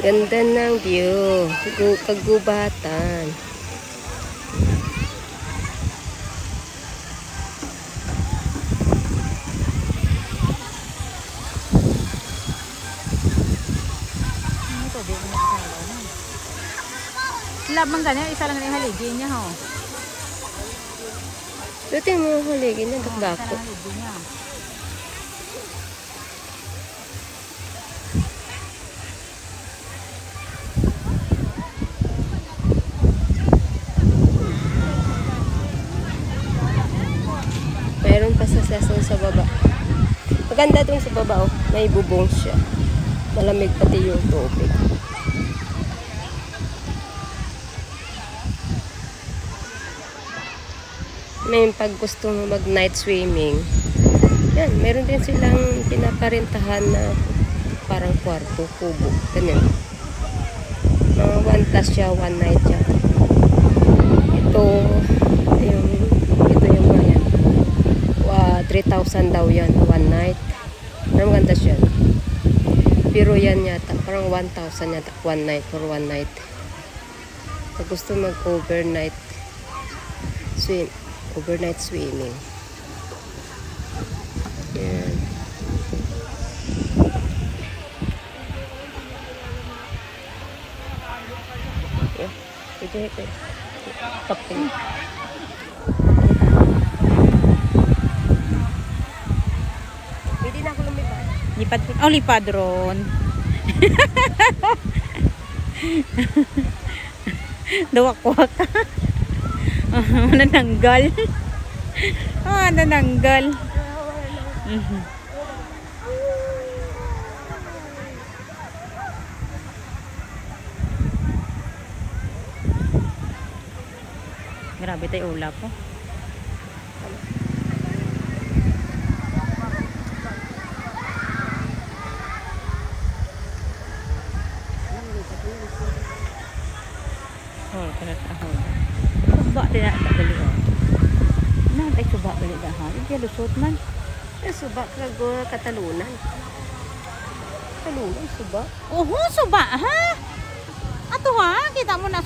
Ganda ng view. Kagubatan. Labang ganyan, isa lang na yung haligi niya, ho. Ito yung mga haligi niya, dako. Mayroon pa sa session sa baba. Maganda dun sa baba, oh. May bubong siya. Malamig pati yung tubig. May pag gusto mo mag night swimming, yan, meron din silang pinaparentahan na parang kwarto, kubo, ganyan. Mga 1 plus siya, 1 night siya. Ito yung mga yan. 3,000 daw yan, 1 night. Maganda siya. Pero yan yata, parang 1,000 yata, 1 night for 1 night. Pag gusto mag overnight swimming. Yan. Ito. Kapin. Pwede na ako lumipad. Lipad ron. Dawak-wak. Nananggal. Nananggal. Grabe tayo ulap po. Suba din na dali o. Tay suba dali dahan. Hindi lusot man. Suba katalunan. Katalunan suba. Suba ha. Ato ha, kita mo na